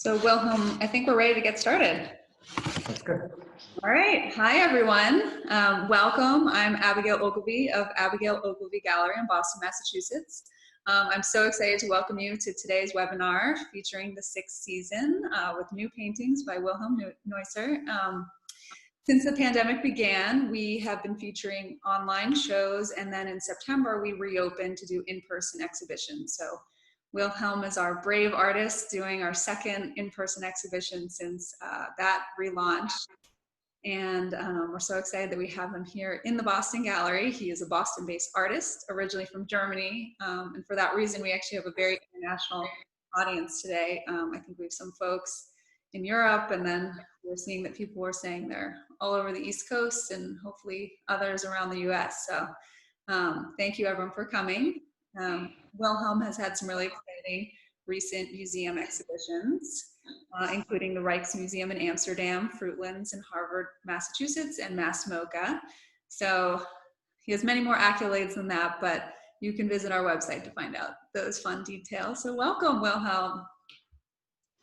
So Wilhelm, I think we're ready to get started. That's good. All right. Hi, everyone. Welcome. I'm Abigail Ogilvy of Abigail Ogilvy Gallery in Boston, Massachusetts. I'm so excited to welcome you to today's webinar featuring the 6th season with new paintings by Wilhelm Neusser. Since the pandemic began, we have been featuring online shows, and then in September, we reopened to do in-person exhibitions. So Wilhelm is our brave artist doing our second in-person exhibition since that relaunched. And we're so excited that we have him here in the Boston Gallery. He is a Boston-based artist, originally from Germany. And for that reason, we actually have a very international audience today. I think we have some folks in Europe, and then we're seeing that people were saying they're all over the East Coast and hopefully others around the US. So thank you everyone for coming. Wilhelm has had some really exciting recent museum exhibitions, including the Rijksmuseum in Amsterdam, Fruitlands in Harvard, Massachusetts, and Mass MoCA. So he has many more accolades than that, but you can visit our website to find out those fun details. So welcome, Wilhelm.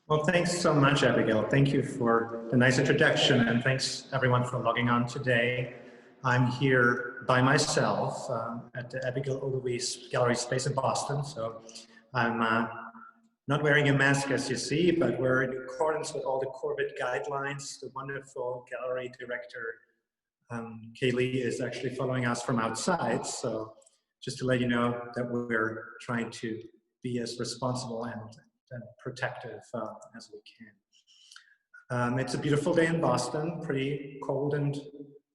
Well, thanks so much, Abigail. Thank you for the nice introduction, and thanks everyone for logging on today. I'm here by myself at the Abigail Ogilvy Gallery space in Boston. So I'm not wearing a mask, as you see, but we're in accordance with all the COVID guidelines. The wonderful gallery director, Kaylee, is actually following us from outside. So just to let you know that we're trying to be as responsible and protective as we can. It's a beautiful day in Boston, pretty cold and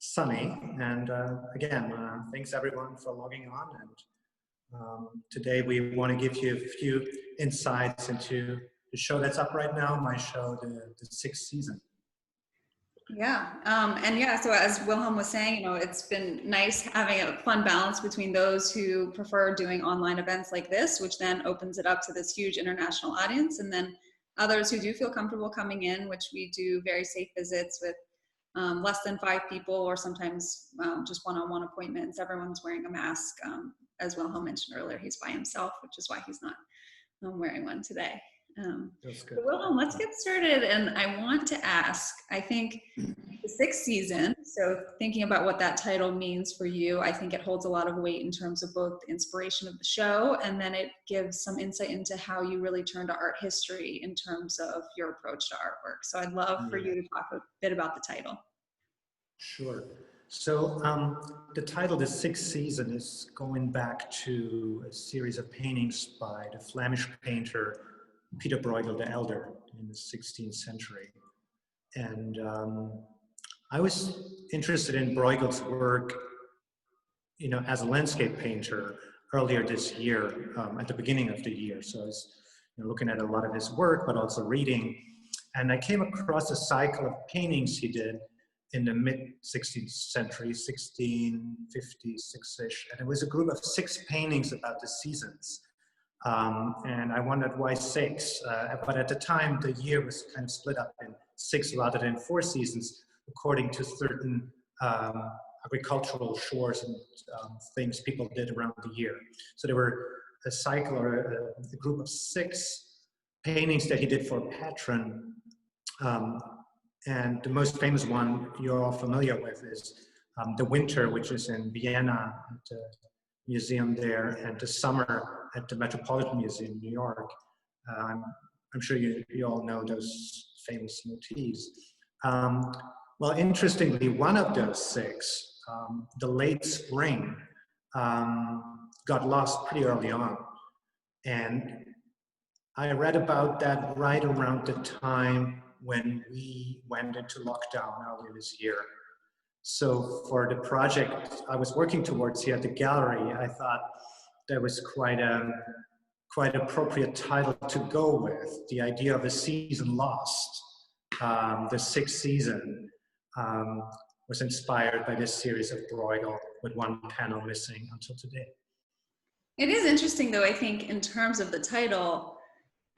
sunny. And again, thanks everyone for logging on. And today we want to give you a few insights into the show that's up right now, my show, the 6th season. Yeah, and yeah, so as Wilhelm was saying, you know, it's been nice having a fun balance between those who prefer doing online events like this, which then opens it up to this huge international audience, and then others who do feel comfortable coming in, which we do very safe visits with less than 5 people, or sometimes just one-on-one appointments. Everyone's wearing a mask. As Wilhelm mentioned earlier, he's by himself, which is why he's not wearing one today. That's good. So Wilhelm, let's get started. And I want to ask, I think the 6th season, so thinking about what that title means for you, I think it holds a lot of weight in terms of both the inspiration of the show, and then it gives some insight into how you really turn to art history in terms of your approach to artwork. So I'd love for you to talk a bit about the title. Sure. So the title, The 6th Season, is going back to a series of paintings by the Flemish painter Pieter Bruegel the Elder in the 16th century. And I was interested in Bruegel's work, you know, as a landscape painter earlier this year, at the beginning of the year. So I was looking at a lot of his work, but also reading. And I came across a cycle of paintings he did in the mid-16th century, 1656-ish. And it was a group of 6 paintings about the seasons. And I wondered why 6, but at the time the year was kind of split up in 6 rather than 4 seasons, according to certain agricultural chores and things people did around the year. So there were a cycle or a group of 6 paintings that he did for a patron. And the most famous one you're all familiar with is The Winter, which is in Vienna at the museum there, and The Summer at the Metropolitan Museum in New York. I'm sure you all know those famous motifs. Well, interestingly, one of those 6, The Late Spring, got lost pretty early on. And I read about that right around the time when we went into lockdown earlier this year. So for the project I was working towards here at the gallery, I thought that was quite appropriate title to go with. The idea of a season lost. The 6th season was inspired by this series of Bruegel, with one panel missing until today. It is interesting, though, I think, in terms of the title,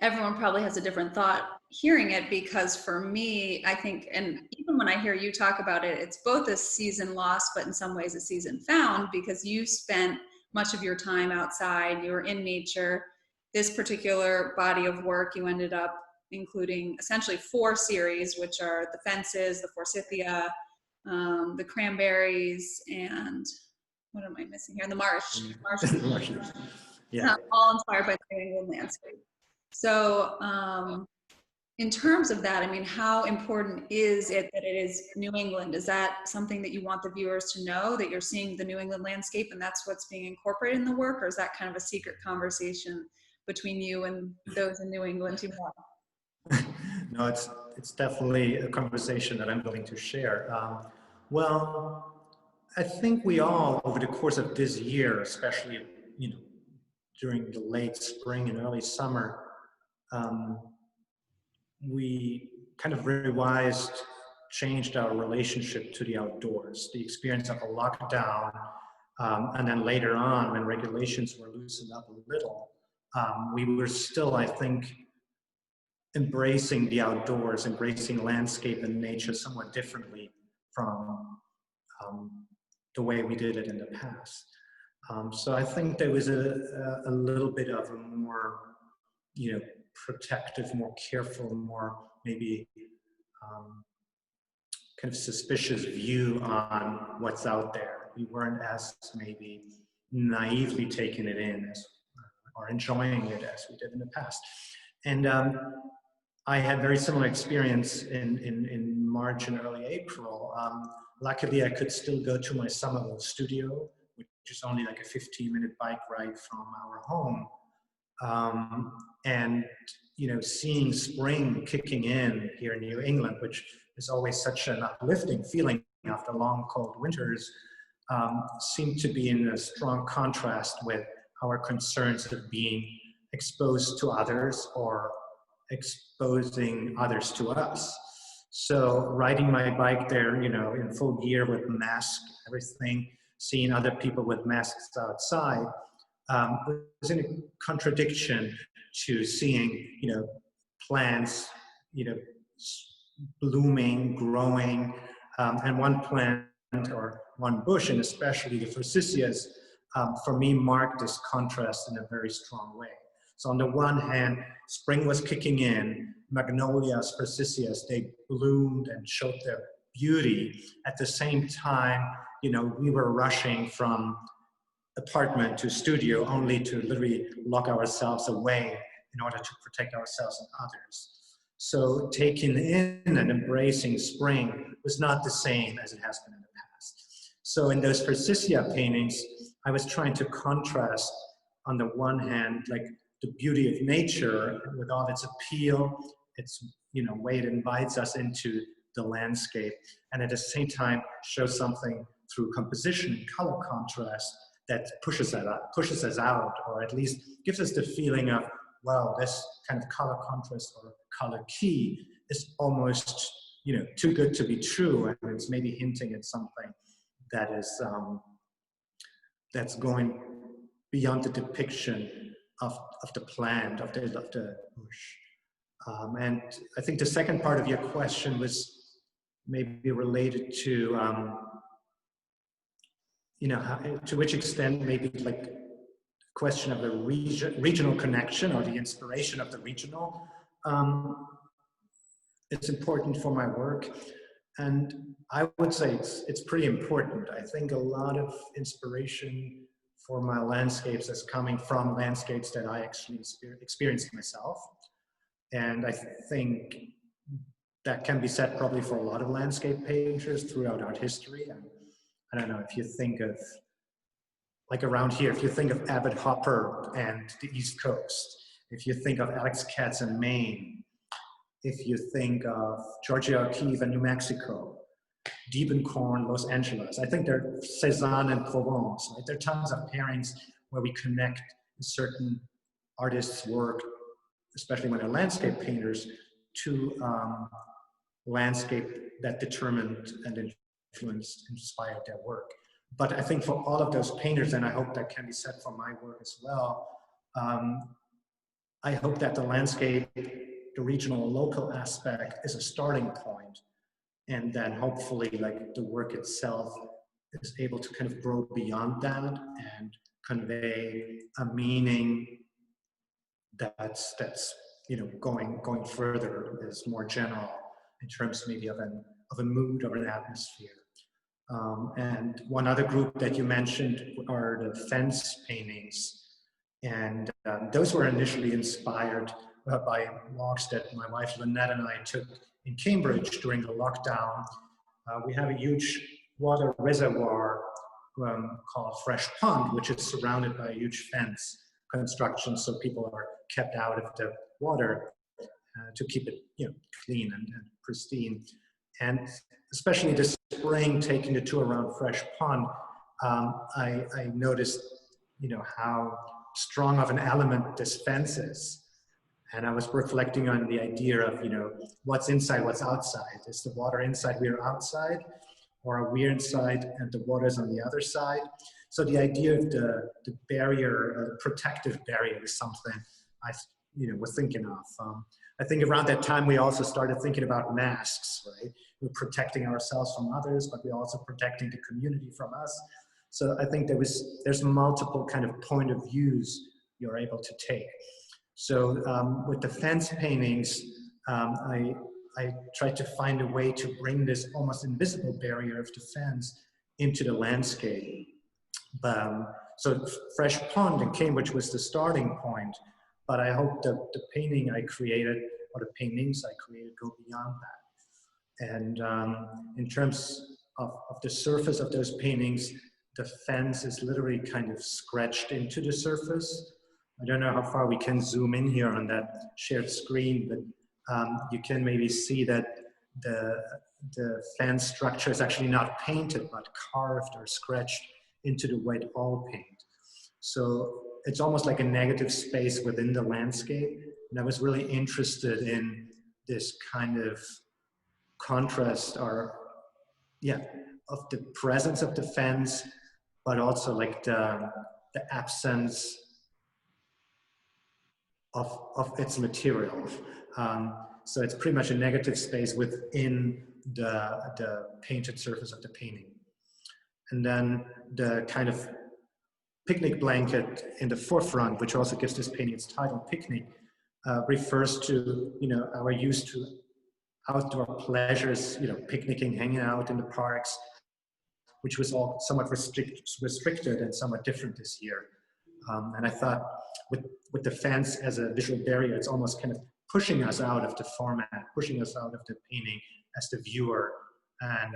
everyone probably has a different thought hearing it, because for me, I think, and even when I hear you talk about it, it's both a season lost, but in some ways a season found, because you spent much of your time outside, you were in nature. This particular body of work, you ended up including essentially 4 series, which are the fences, the forsythia, the cranberries, and what am I missing here? The marsh. Marshes. Yeah. All inspired by the New England landscape. So in terms of that, I mean, how important is it that it is New England? Is that something that you want the viewers to know, that you're seeing the New England landscape and that's what's being incorporated in the work, or is that kind of a secret conversation between you and those in New England who know? No, it's definitely a conversation that I'm willing to share. Well, I think we all, over the course of this year, especially, you know, during the late spring and early summer, we kind of revised, changed our relationship to the outdoors. The experience of a lockdown, and then later on, when regulations were loosened up a little, we were still, I think, embracing the outdoors, embracing landscape and nature somewhat differently from the way we did it in the past. So I think there was a little bit of a more, you know, protective, more careful, more maybe kind of suspicious view on what's out there. We weren't as maybe naively taking it in as, or enjoying it as we did in the past. And I had very similar experience in March and early April. Luckily, I could still go to my Somerville studio, which is only like a 15-minute bike ride from our home. And, you know, seeing spring kicking in here in New England, which is always such an uplifting feeling after long, cold winters, seemed to be in a strong contrast with our concerns of being exposed to others or exposing others to us. So riding my bike there, you know, in full gear with mask, everything, seeing other people with masks outside, was in a contradiction to seeing, you know, plants, you know, blooming, growing, and one plant or one bush, and especially the forsythias, for me marked this contrast in a very strong way. So on the one hand, spring was kicking in, magnolias, forsythias, they bloomed and showed their beauty. At the same time, you know, we were rushing from apartment to studio only to literally lock ourselves away in order to protect ourselves and others. So taking in and embracing spring was not the same as it has been in the past. So in those forsythia paintings, I was trying to contrast, on the one hand, like the beauty of nature with all its appeal, its, you know, way it invites us into the landscape, and at the same time show something through composition and color contrast that pushes us out, or at least gives us the feeling of, wow, this kind of color contrast or color key is almost, you know, too good to be true, and it's maybe hinting at something that is that's going beyond the depiction of the plant, of the bush. And I think the second part of your question was maybe related to, you know, how, to which extent maybe like question of the regional connection or the inspiration of the regional. It's important for my work, and I would say it's pretty important. I think a lot of inspiration for my landscapes is coming from landscapes that I actually experienced myself. And I think that can be said probably for a lot of landscape painters throughout art history. And I don't know, if you think of, like around here, if you think of Abbott Hopper and the East Coast, if you think of Alex Katz in Maine, if you think of Georgia O'Keeffe in New Mexico, Diebenkorn, Los Angeles, I think there are Cézanne and Provence, right? There are tons of pairings where we connect certain artists' work, especially when they're landscape painters, to landscape that determined and influenced, inspired their work. But I think for all of those painters, and I hope that can be said for my work as well, I hope that the landscape, the regional, local aspect is a starting point, and then hopefully like the work itself is able to kind of grow beyond that and convey a meaning that's going further, is more general in terms maybe of a mood or an atmosphere. And one other group that you mentioned are the fence paintings. And those were initially inspired by walks that my wife Lynette and I took in Cambridge during the lockdown. We have a huge water reservoir called Fresh Pond, which is surrounded by a huge fence construction, so people are kept out of the water to keep it clean and pristine. And especially this spring, taking the tour around Fresh Pond, I noticed how strong of an element this fence is. And I was reflecting on the idea of, what's inside, what's outside. Is the water inside, we're outside? Or are we inside and the water's on the other side? So the idea of the barrier, the protective barrier, is something I was thinking of. I think around that time we also started thinking about masks, right? We're protecting ourselves from others, but we're also protecting the community from us. So I think there's multiple kind of point of views you're able to take. So with the fence paintings, I tried to find a way to bring this almost invisible barrier of the fence into the landscape. So Fresh Pond in Cambridge was the starting point, but I hope that the painting I created, or the paintings I created, go beyond that. And in terms of the surface of those paintings, the fence is literally kind of scratched into the surface. I don't know how far we can zoom in here on that shared screen, but you can maybe see that the fence structure is actually not painted, but carved or scratched into the white oil paint. So it's almost like a negative space within the landscape. And I was really interested in this kind of contrast of the presence of the fence, but also like the absence of its material. So it's pretty much a negative space within the painted surface of the painting. And then the kind of picnic blanket in the forefront, which also gives this painting its title, Picnic, refers to our used to outdoor pleasures, picnicking, hanging out in the parks, which was all somewhat restricted and somewhat different this year. And I thought with the fence as a visual barrier, it's almost kind of pushing us out of the format, pushing us out of the painting as the viewer. And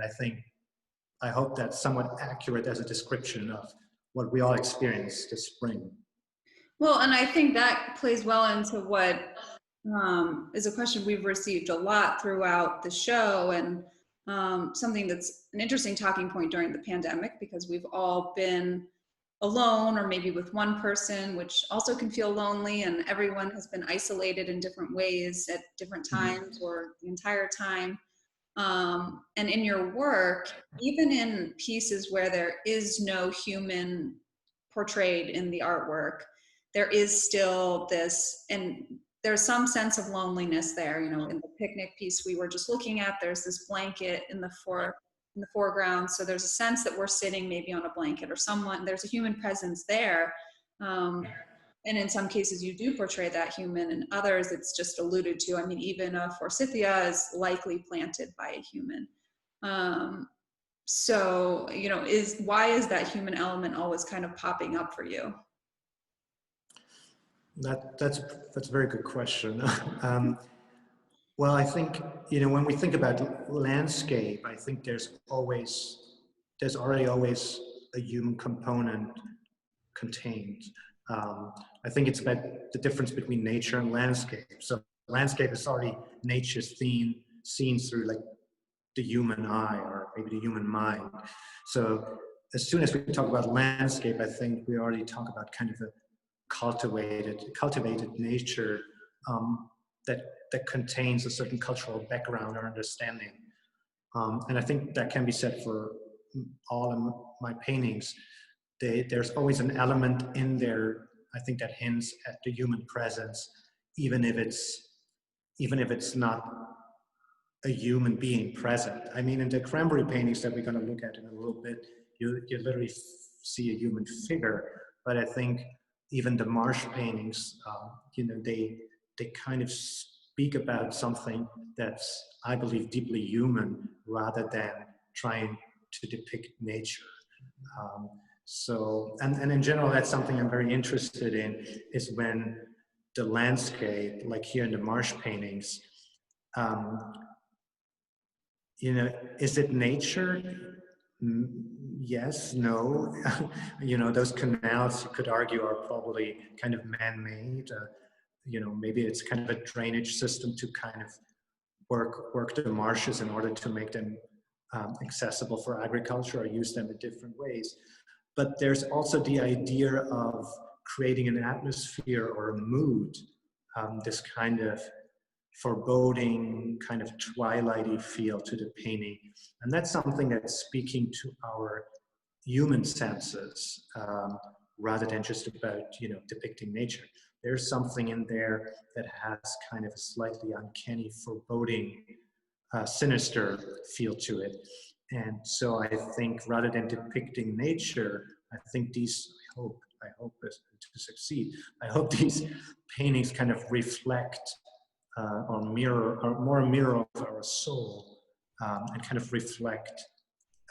I hope that's somewhat accurate as a description of what we all experienced this spring. Well, and I think that plays well into what is a question we've received a lot throughout the show, and something that's an interesting talking point during the pandemic, because we've all been alone or maybe with one person, which also can feel lonely, and everyone has been isolated in different ways at different times or the entire time. And in your work, even in pieces where there is no human portrayed in the artwork, there is still this, and there's some sense of loneliness there. In the picnic piece we were just looking at, there's this blanket in the foreground. So there's a sense that we're sitting maybe on a blanket, or there's a human presence there. And in some cases you do portray that human, and others it's just alluded to. I mean, even a forsythia is likely planted by a human. So, why is that human element always kind of popping up for you? That's a very good question. Well, I think, when we think about landscape, I think there's already always a human component contained. I think it's about the difference between nature and landscape. So landscape is already nature's seen through like the human eye, or maybe the human mind. So as soon as we talk about landscape, I think we already talk about kind of a cultivated nature that contains a certain cultural background or understanding. And I think that can be said for all of my paintings. There's always an element in there, I think, that hints at the human presence, even if it's not a human being present. I mean, in the cranberry paintings that we're going to look at in a little bit, you literally see a human figure. But I think even the marsh paintings, they kind of speak about something that's, I believe, deeply human rather than trying to depict nature. And in general, that's something I'm very interested in, is when the landscape, like here in the marsh paintings, you know, is it nature? Yes, no. You know, those canals, you could argue, are probably kind of man-made. You know, maybe it's kind of a drainage system to kind of work the marshes in order to make them accessible for agriculture, or use them in different ways. But there's also the idea of creating an atmosphere or a mood, this kind of foreboding, kind of twilighty feel to the painting. And that's something that's speaking to our human senses, rather than just about, you know, depicting nature. There's something in there that has kind of a slightly uncanny, foreboding, sinister feel to it. And so I think rather than depicting nature, I think these, I hope to succeed, I hope these paintings kind of reflect or mirror, or more a mirror of our soul, and kind of reflect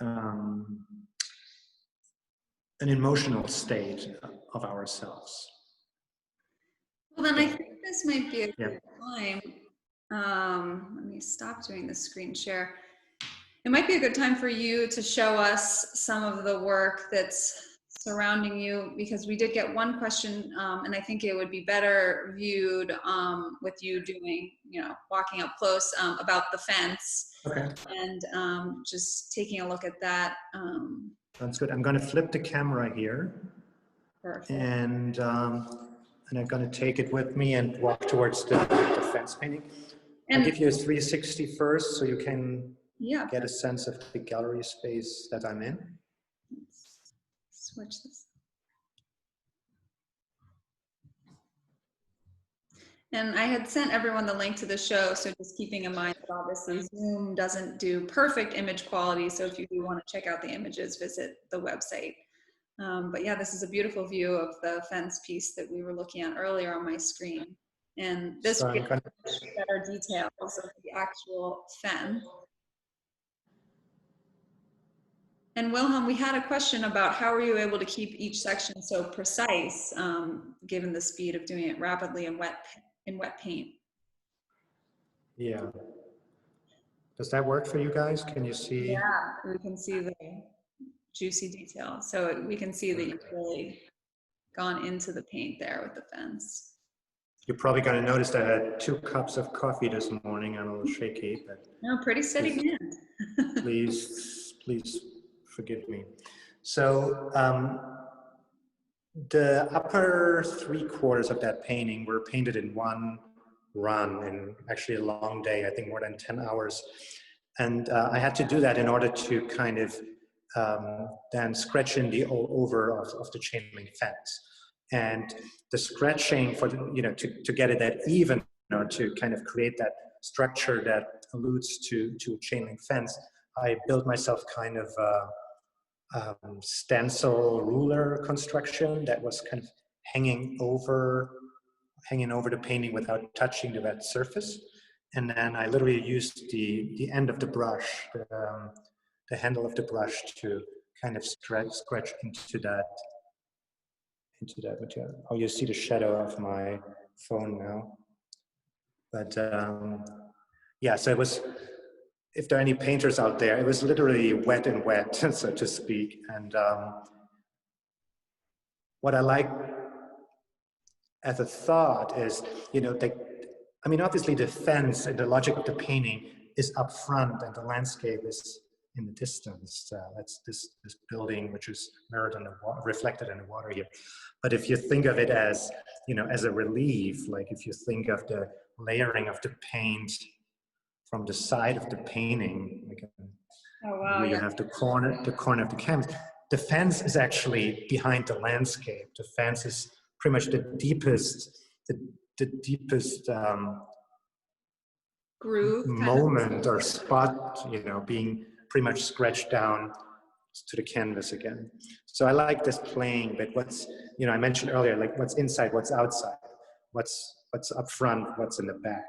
an emotional state of ourselves. Well, then I think this might be a good time. Let me stop doing the screen share. It might be a good time for you to show us some of the work that's surrounding you, because we did get one question, and I think it would be better viewed with you doing, you know, walking up close, about the fence. Okay. And just taking a look at that. That's good. I'm going to flip the camera here. Perfect. And I'm going to take it with me and walk towards the fence painting. I'll give you a 360 first, so you can get a sense of the gallery space that I'm in. Let's switch this. And I had sent everyone the link to the show, so just keeping in mind that obviously Zoom doesn't do perfect image quality, so if you do want to check out the images, visit the website. But yeah, this is a beautiful view of the fence piece that we were looking at earlier on my screen. And this gives better details of the actual fence. And Wilhelm, we had a question about how were you able to keep each section so precise, given the speed of doing it rapidly in wet paint? Yeah. Does that work for you guys? Can you see? Yeah, we can see the juicy detail. So we can see that you've really gone into the paint there with the fence. You're probably going to notice that I had 2 cups of coffee this morning. I'm a little shaky, but no, pretty steady hand. please forgive me. So the upper 3/4 of that painting were painted in one run, in actually a long day, I think more than 10 hours. And I had to do that in order to kind of then scratch in the over of the chain link fence. And the scratching for the, you know, to get it that even, or to kind of create that structure that alludes to a chain link fence, I built myself kind of stencil ruler construction that was kind of hanging over the painting without touching the wet surface. And then I literally used the end of the brush, the handle of the brush, to kind of scratch into that material. Oh, you see the shadow of my phone now. But yeah, so it was, if there are any painters out there, it was literally wet and wet, so to speak. And what I like as a thought is, you know, I mean, obviously the fence and the logic of the painting is up front and the landscape is in the distance. That's this building, which is mirrored in the water, reflected in the water here. But if you think of it as, you know, as a relief, like if you think of the layering of the paint from the side of the painting, like you have the corner of the canvas. The fence is actually behind the landscape. The fence is pretty much the deepest groove moment or spot, you know, being pretty much scratched down to the canvas again. So I like this playing, but what's, you know, I mentioned earlier, like what's inside, what's outside, what's what's up front, what's in the back,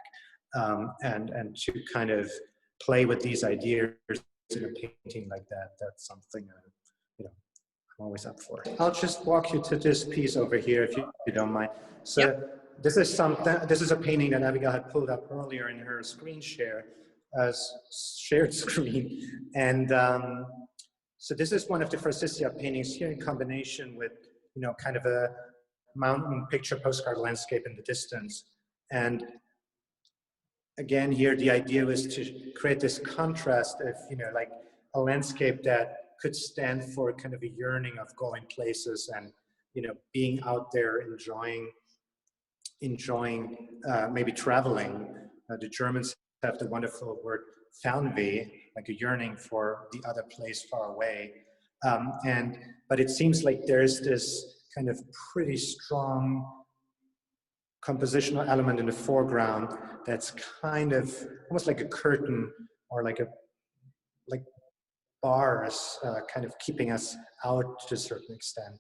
and to kind of play with these ideas in a painting like that. That's something you know, I'm always up for. I'll just walk you to this piece over here if you don't mind. So Yep. this is a painting that Abigail had pulled up earlier in her screen share, shared screen, and so this is one of the forsythia paintings here in combination with, you know, kind of a mountain picture postcard landscape in the distance. And again, here the idea was to create this contrast of, you know, like a landscape that could stand for kind of a yearning of going places and, you know, being out there enjoying maybe traveling. The Germans have the wonderful word Fernweh, like a yearning for the other place far away. But it seems like there's this kind of pretty strong compositional element in the foreground that's kind of almost like a curtain or like bars kind of keeping us out to a certain extent.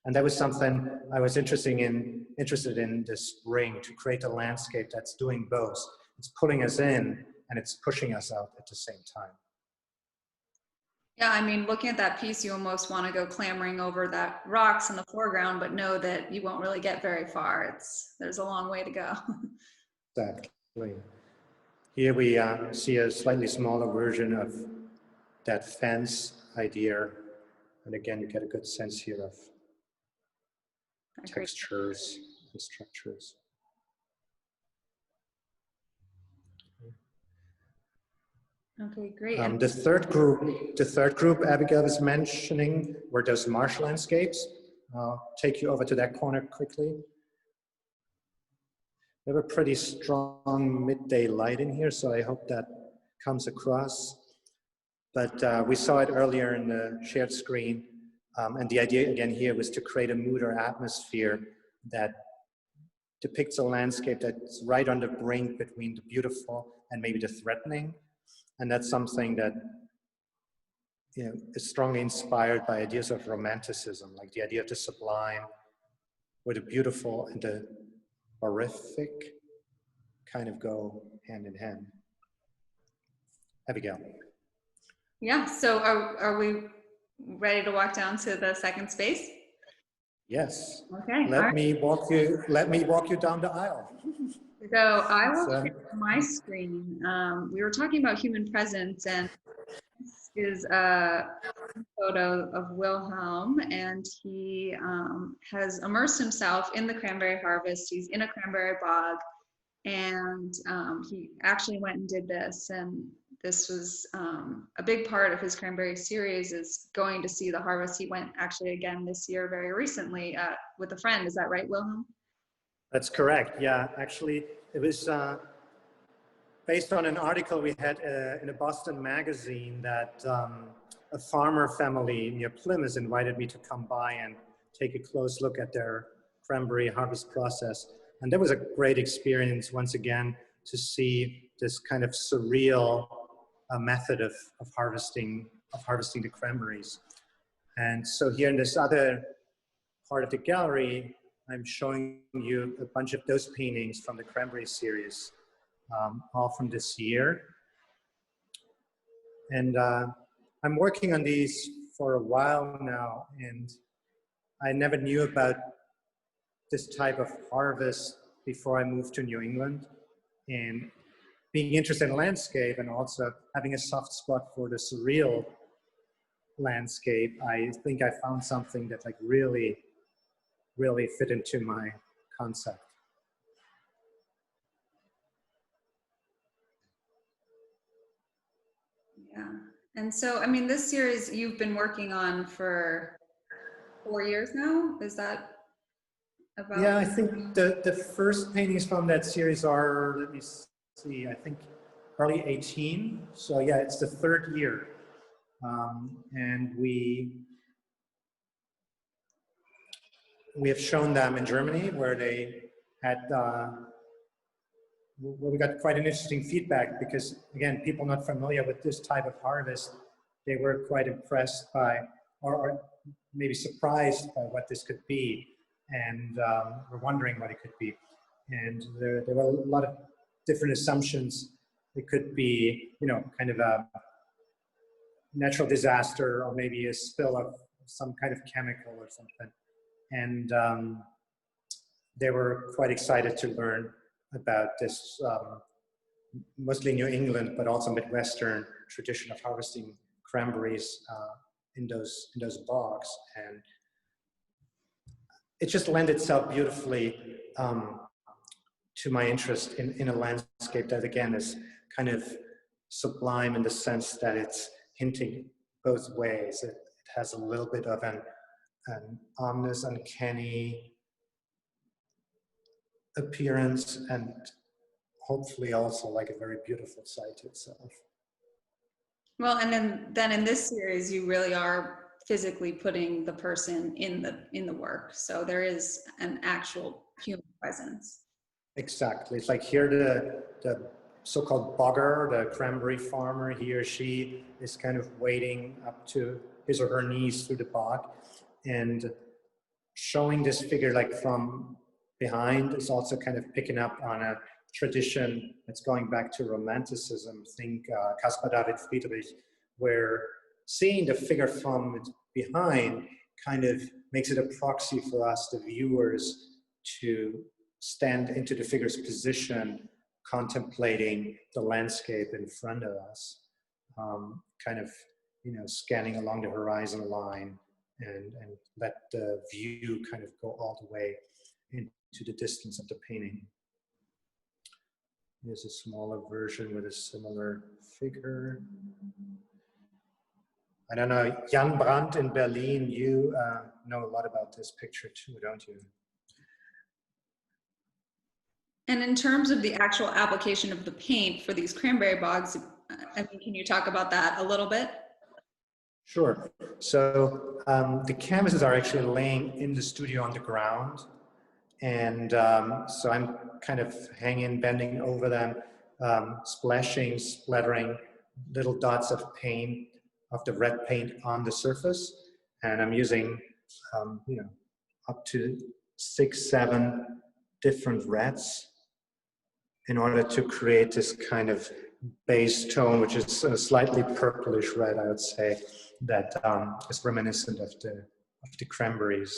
And that was something I was interested in this spring, to create a landscape that's doing both. It's pulling us in and it's pushing us out at the same time. Yeah, I mean, looking at that piece, you almost want to go clambering over that rocks in the foreground, but know that you won't really get very far. There's a long way to go. Exactly. Here we see a slightly smaller version of that fence idea. And again, you get a good sense here of textures and structures. Okay, great. The third group Abigail was mentioning were those marsh landscapes. I'll take you over to that corner quickly. We have a pretty strong midday light in here, so I hope that comes across. But we saw it earlier in the shared screen, and the idea again here was to create a mood or atmosphere that depicts a landscape that's right on the brink between the beautiful and maybe the threatening. And that's something that, you know, is strongly inspired by ideas of romanticism, like the idea of the sublime, where the beautiful and the horrific kind of go hand in hand. Abigail. Yeah, so are we ready to walk down to the second space? Yes. Okay. Let me walk you down the aisle. So I will share my screen. We were talking about human presence, and this is a photo of Wilhelm, and he has immersed himself in the cranberry harvest. He's in a cranberry bog, and he actually went and did this, and this was a big part of his cranberry series, is going to see the harvest. He went actually again this year very recently with a friend. Is that right, Wilhelm? That's correct. Yeah, actually, it was based on an article we had in a Boston magazine that a farmer family near Plymouth invited me to come by and take a close look at their cranberry harvest process. And that was a great experience, once again, to see this kind of surreal method of harvesting the cranberries. And so here in this other part of the gallery, I'm showing you a bunch of those paintings from the cranberry series, all from this year. And I'm working on these for a while now, and I never knew about this type of harvest before I moved to New England. And being interested in landscape and also having a soft spot for the surreal landscape, I think I found something that like really fit into my concept. Yeah. And so, I mean, this series you've been working on for 4 years now? Is that about? Yeah, I think the first paintings from that series are, let me see, I think early 18. So yeah, it's the third year. And we have shown them in Germany, where they had, where we got quite an interesting feedback, because again, people not familiar with this type of harvest, they were quite impressed by, or maybe surprised by what this could be, and were wondering what it could be. And there were a lot of different assumptions. It could be, kind of a natural disaster, or maybe a spill of some kind of chemical or something. And they were quite excited to learn about this mostly New England, but also Midwestern tradition of harvesting cranberries in those bogs. And it just lent itself beautifully to my interest in a landscape that, again, is kind of sublime in the sense that it's hinting both ways. It has a little bit of an ominous, uncanny appearance, and hopefully also like a very beautiful sight itself. Well, and then in this series, you really are physically putting the person in the work. So there is an actual human presence. Exactly. It's like here the so-called bogger, the cranberry farmer, he or she is kind of wading up to his or her knees through the bog, and showing this figure like from behind is also kind of picking up on a tradition that's going back to Romanticism. Think Caspar David Friedrich, where seeing the figure from behind kind of makes it a proxy for us, the viewers, to stand into the figure's position, contemplating the landscape in front of us, kind of, scanning along the horizon line, and let the view kind of go all the way into the distance of the painting. Here's a smaller version with a similar figure. I don't know, Jan Brandt in Berlin, you know a lot about this picture too, don't you? And in terms of the actual application of the paint for these cranberry bogs, can you talk about that a little bit? Sure. So the canvases are actually laying in the studio on the ground. And so I'm kind of hanging, bending over them, splashing, splattering little dots of paint, of the red paint on the surface. And I'm using, up to 6, 7 different reds in order to create this kind of base tone, which is a slightly purplish red, I would say, that is reminiscent of the cranberries.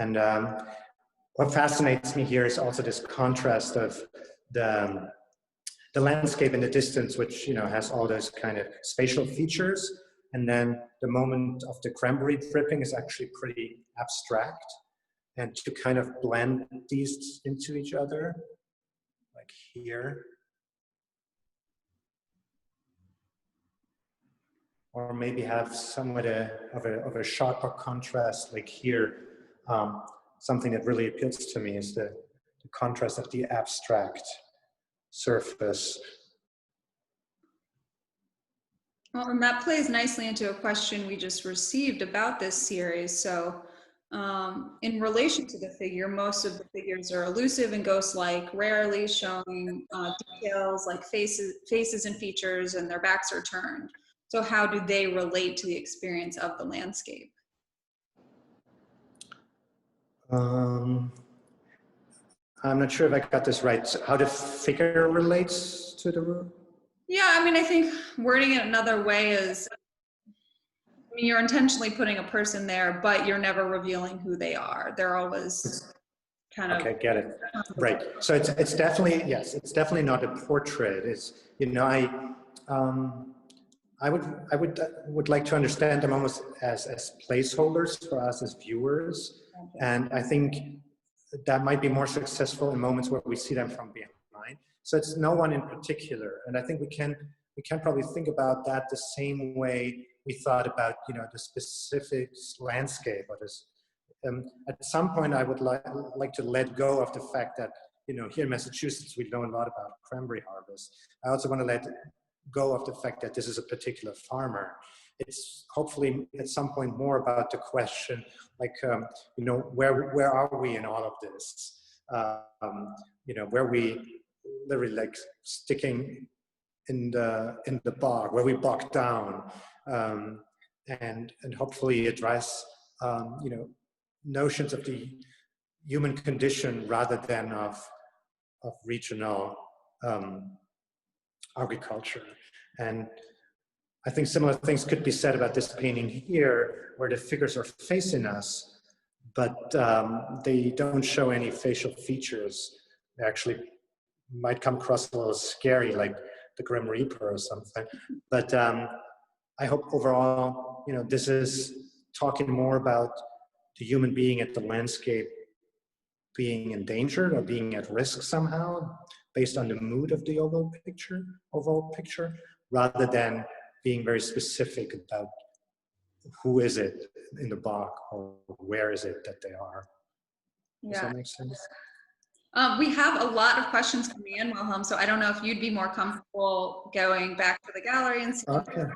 And what fascinates me here is also this contrast of the landscape in the distance, which has all those kind of spatial features, and then the moment of the cranberry dripping is actually pretty abstract, and to kind of blend these into each other, like here, or maybe have somewhat of a sharper contrast, like here. Something that really appeals to me is the contrast of the abstract surface. Well, and that plays nicely into a question we just received about this series. So in relation to the figure, most of the figures are elusive and ghost-like, rarely showing details like faces and features, and their backs are turned. So how do they relate to the experience of the landscape? I'm not sure if I got this right. So how the figure relates to the room? Yeah, I think wording it another way is, you're intentionally putting a person there, but you're never revealing who they are. They're always kind of... Okay, get it. Right. So it's definitely, yes, it's definitely not a portrait. It's, I would like to understand them almost as placeholders for us as viewers. And I think that might be more successful in moments where we see them from behind. So it's no one in particular. And I think we can probably think about that the same way we thought about, the specific landscape or this. At some point, I would like to let go of the fact that, here in Massachusetts, we know a lot about cranberry harvest. I also want to let go of the fact that this is a particular farmer. It's hopefully at some point more about the question, like, where are we in all of this? Where we literally like sticking in the bog, where we bog down, and hopefully address, notions of the human condition rather than of regional agriculture. And I think similar things could be said about this painting here, where the figures are facing us, but they don't show any facial features. They actually might come across a little scary, like the Grim Reaper or something. But I hope overall, this is talking more about the human being at the landscape being endangered or being at risk somehow, based on the mood of the overall picture, rather than being very specific about who is it in the bog or where is it that they are. Does that make sense? We have a lot of questions coming in, Wilhelm, so I don't know if you'd be more comfortable going back to the gallery and seeing, okay.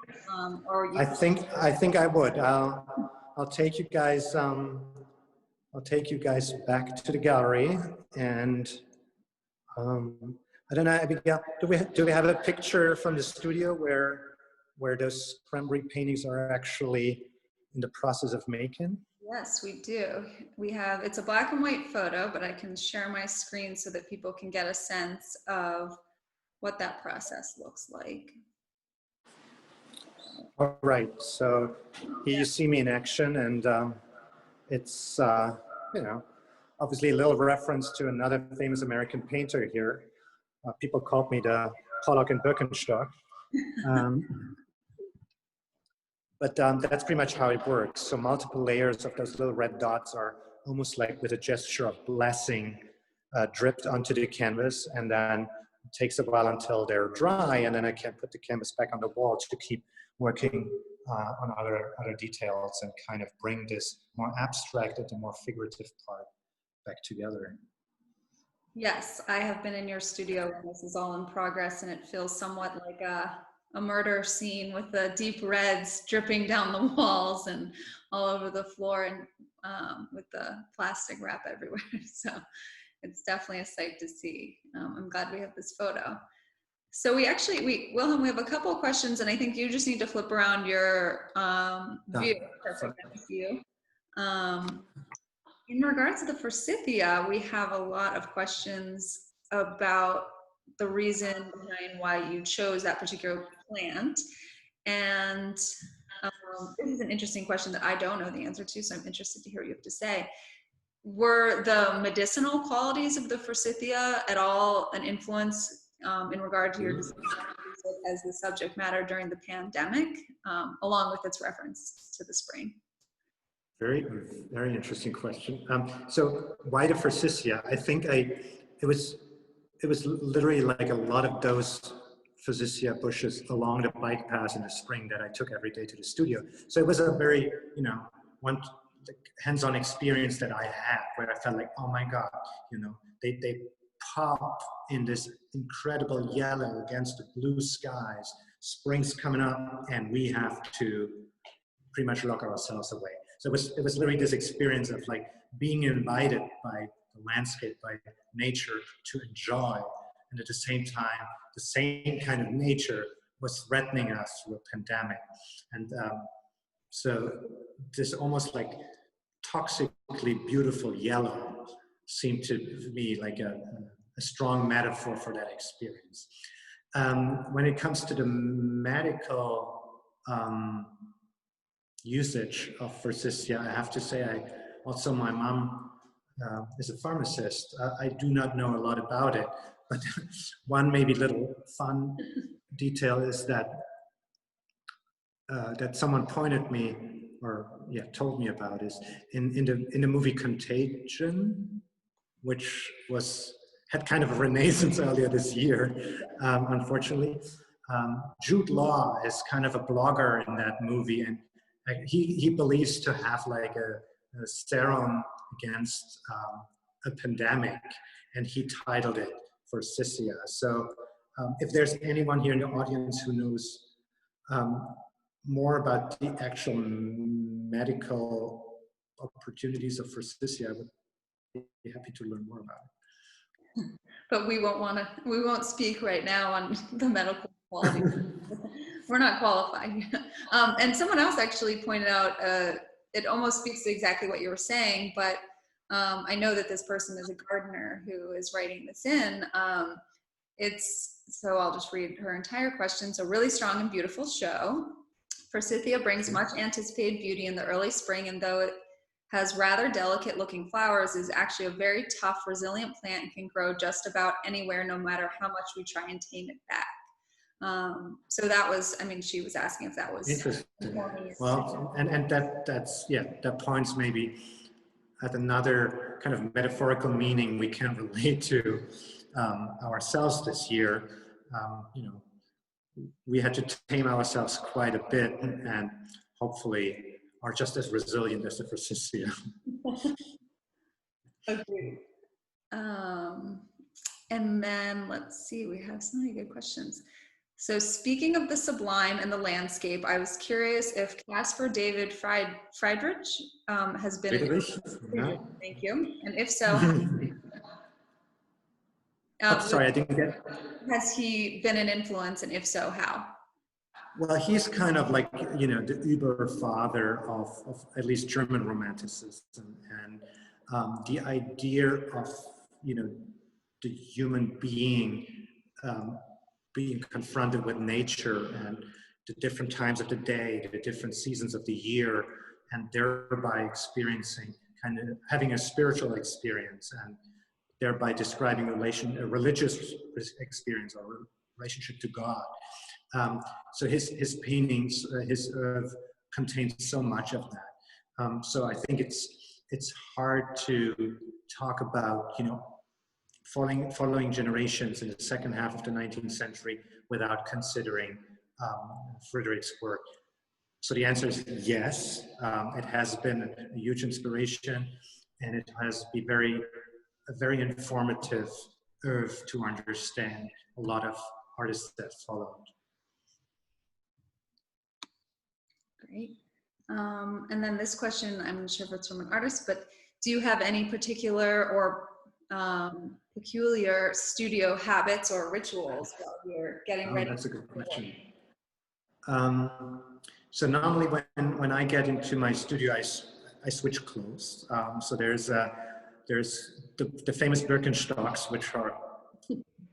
Or you I think I would. I'll take you guys. I'll take you guys back to the gallery, and I don't know, Abigail, do we have a picture from the studio where those Rembrandt paintings are actually in the process of making? Yes, we do. It's a black and white photo, but I can share my screen so that people can get a sense of what that process looks like. All right, so here you see me in action, and it's, obviously a little reference to another famous American painter here. People called me the Pollock and Birkenstock. But that's pretty much how it works. So multiple layers of those little red dots are almost like with a gesture of blessing dripped onto the canvas, and then it takes a while until they're dry, and then I can put the canvas back on the wall to keep working on other details and kind of bring this more abstract and the more figurative part back together. Yes, I have been in your studio when this is all in progress, and it feels somewhat like a murder scene with the deep reds dripping down the walls and all over the floor, and with the plastic wrap everywhere. So it's definitely a sight to see. I'm glad we have this photo. So Wilhelm, we have a couple of questions, and I think you just need to flip around your view. Perfect, thank you. In regards to the forsythia, we have a lot of questions about the reason behind why you chose that particular plant. And this is an interesting question that I don't know the answer to, so I'm interested to hear what you have to say. Were the medicinal qualities of the forsythia at all an influence in regard to your decision as the subject matter during the pandemic, along with its reference to the spring? Very, very interesting question. So why the forsythia? I think it was literally like a lot of those forsythia bushes along the bike path in the spring that I took every day to the studio. So it was a very, hands-on experience that I had, where I felt like, oh my God, they pop in this incredible yellow against the blue skies. Spring's coming up, and we have to pretty much lock ourselves away. So it was literally this experience of like being invited by the landscape, by nature, to enjoy, and at the same time, the same kind of nature was threatening us through a pandemic. And so this almost like toxically beautiful yellow seemed to me like a strong metaphor for that experience. When it comes to the medical usage of forsythia, I have to say, my mom is a pharmacist. I do not know a lot about it, but one maybe little fun detail is that that someone pointed me, told me about, is in the movie Contagion, which had kind of a renaissance earlier this year, unfortunately. Jude Law is kind of a blogger in that movie, and he believes to have like a serum against a pandemic, and he titled it Forsythia. So if there's anyone here in the audience who knows more about the actual medical opportunities of forsythia, I would be happy to learn more about it. But we won't speak right now on the medical quality. We're not qualified. And someone else actually pointed out, it almost speaks to exactly what you were saying, but I know that this person is a gardener who is writing this in. So I'll just read her entire question. So, really strong and beautiful show. Forsythia brings much anticipated beauty in the early spring, and though it has rather delicate looking flowers, is actually a very tough, resilient plant and can grow just about anywhere, no matter how much we try and tame it back. So that was, I mean, she was asking if that was interesting. Well, and that points maybe at another kind of metaphorical meaning we can relate to ourselves this year. You know, we had to tame ourselves quite a bit, and hopefully are just as resilient as the forsythia. Agreed. And then let's see, we have so many good questions. So speaking of the sublime and the landscape, I was curious if Caspar David Friedrich has been Thank you. And if so, sorry, I didn't get. Has he been an influence, and if so, how? Well, he's kind of like, you know, the uber father of at least German romanticism, and the idea of, you know, the human being being confronted with nature and the different times of the day, the different seasons of the year, and thereby experiencing, kind of having a spiritual experience, and thereby describing a religious experience or relationship to God. So his paintings, his oeuvre contains so much of that. So I think it's hard to talk about, you know, following generations in the second half of the 19th century without considering Friedrich's work. So the answer is yes. It has been a huge inspiration, and it has been a very informative oeuvre to understand a lot of artists that followed. Great. And then this question, I'm not sure if it's from an artist, but do you have any particular or peculiar studio habits or rituals while you're getting ready? That's a good question. So normally when I get into my studio, I switch clothes. So there's the famous Birkenstocks, which are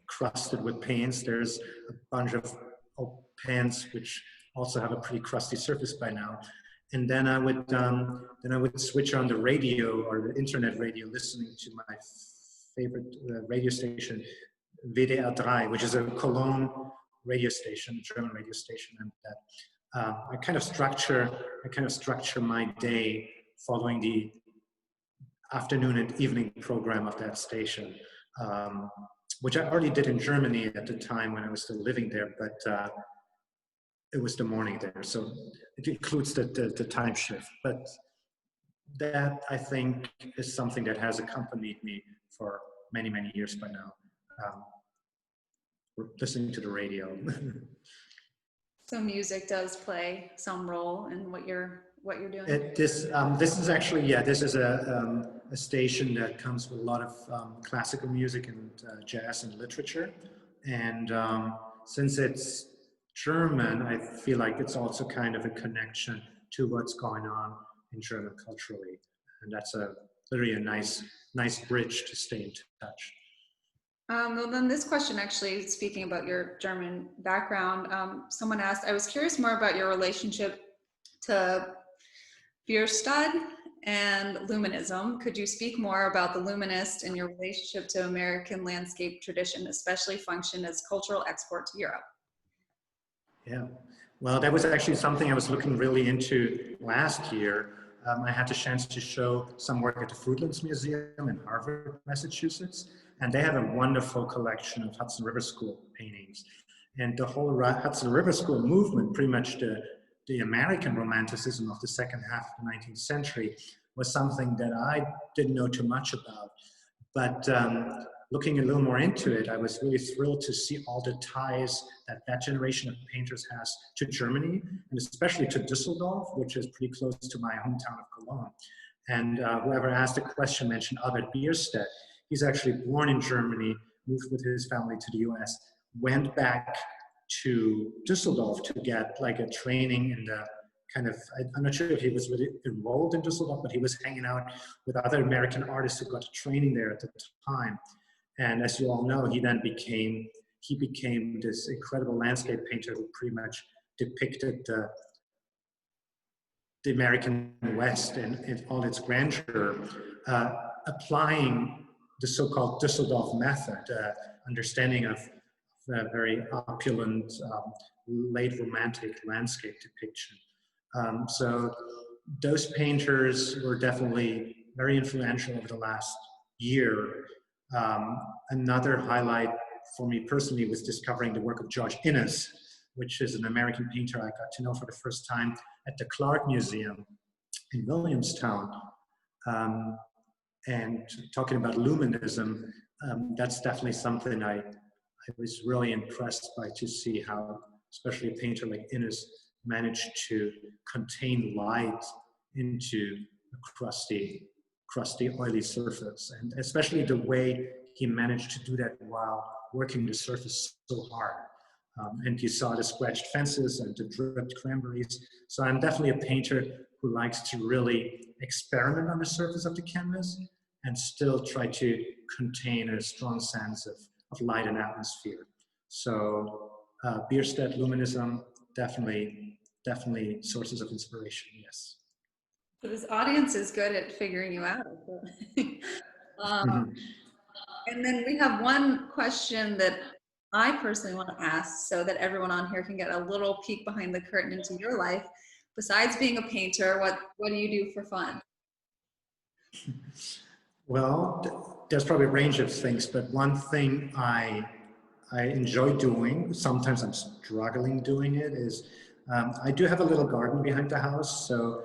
crusted with paints. There's a bunch of old pants, which also have a pretty crusty surface by now. And then I would switch on the radio or the internet radio, listening to my favorite radio station, WDR 3, which is a Cologne radio station, German radio station, and that I kind of structure my day following the afternoon and evening program of that station, which I already did in Germany at the time when I was still living there, but it was the morning there, so it includes the time shift. But that, I think, is something that has accompanied me for many, many years by now. Listening to the radio. So music does play some role in what you're doing? This is actually, this is a station that comes with a lot of classical music and jazz and literature. And since it's German, I feel like it's also kind of a connection to what's going on in German culturally. And that's literally a nice bridge to stay in touch. Well, then this question, actually, speaking about your German background, someone asked, I was curious more about your relationship to Bierstadt and Luminism. Could you speak more about the Luminist and your relationship to American landscape tradition, especially function as cultural export to Europe? Yeah, well, that was actually something I was looking really into last year. I had the chance to show some work at the Fruitlands Museum in Harvard, Massachusetts, and they have a wonderful collection of Hudson River School paintings. And the whole Hudson River School movement, pretty much the American Romanticism of the second half of the 19th century, was something that I didn't know too much about. But looking a little more into it, I was really thrilled to see all the ties that generation of painters has to Germany, and especially to Düsseldorf, which is pretty close to my hometown of Cologne. And whoever asked the question mentioned Albert Bierstadt. He's actually born in Germany, moved with his family to the US, went back to Düsseldorf to get like a training in the I'm not sure if he was really enrolled in Düsseldorf, but he was hanging out with other American artists who got training there at the time. And as you all know, he became this incredible landscape painter who pretty much depicted the American West in all its grandeur, applying the so-called Düsseldorf method, understanding of a very opulent, late romantic landscape depiction. So those painters were definitely very influential over the last year. Another highlight for me personally was discovering the work of George Inness, which is an American painter I got to know for the first time at the Clark Museum in Williamstown. And talking about luminism, that's definitely something I was really impressed by, to see how, especially a painter like Inness, managed to contain light into a crusty, oily surface. And especially the way he managed to do that while working the surface so hard. And you saw the scratched fences and the dripped cranberries. So I'm definitely a painter who likes to really experiment on the surface of the canvas and still try to contain a strong sense of light and atmosphere. So Bierstedt, luminism, definitely sources of inspiration, yes. So this audience is good at figuring you out. And then we have one question that I personally want to ask, so that everyone on here can get a little peek behind the curtain into your life. Besides being a painter, what do you do for fun? Well, there's probably a range of things, but one thing I enjoy doing, sometimes I'm struggling doing it, is I do have a little garden behind the house. So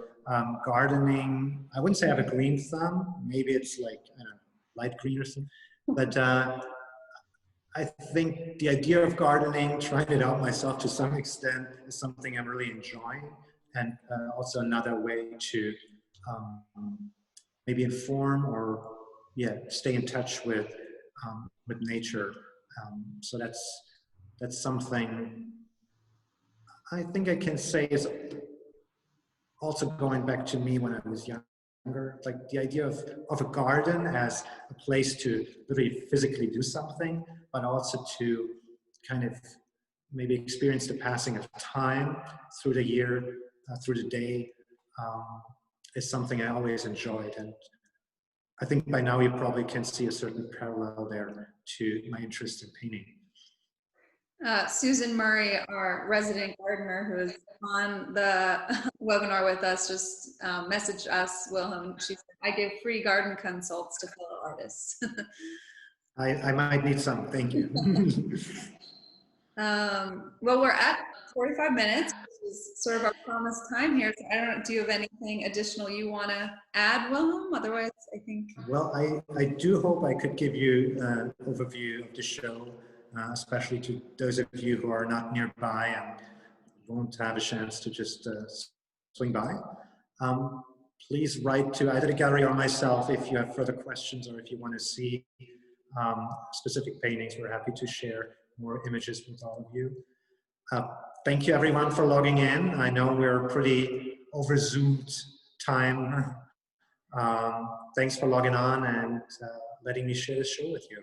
gardening, I wouldn't say I have a green thumb. Maybe it's like, I don't know, light green or something. But I think the idea of gardening, trying it out myself to some extent, is something I'm really enjoying. And also another way to maybe inform or stay in touch with nature. So that's something I think I can say is also going back to me when I was younger, like the idea of a garden as a place to really physically do something, but also to kind of maybe experience the passing of time through the year, through the day, is something I always enjoyed. And I think by now you probably can see a certain parallel there to my interest in painting. Susan Murray, our resident gardener who is on the webinar with us, just messaged us, Wilhelm. She said, I give free garden consults to fellow artists. I might need some, thank you. Well, we're at 45 minutes, which is sort of our promised time here. So I don't know, do you have anything additional you want to add, Wilhelm? Otherwise, I think. Well, I do hope I could give you an overview of the show, especially to those of you who are not nearby and won't have a chance to just swing by. Please write to either the gallery or myself if you have further questions, or if you want to see specific paintings. We're happy to share more images with all of you. Thank you everyone for logging in. I know we're pretty over Zoomed time. Thanks for logging on and letting me share this show with you.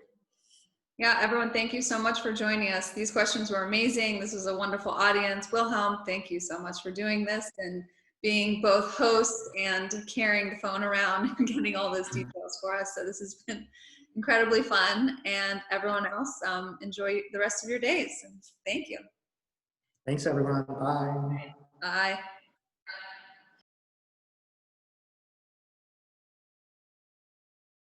Yeah, everyone, thank you so much for joining us. These questions were amazing. This was a wonderful audience. Wilhelm, thank you so much for doing this and being both host and carrying the phone around and getting all those details for us. So this has been incredibly fun. And everyone else, enjoy the rest of your days. And thank you. Thanks, everyone. Bye. Bye.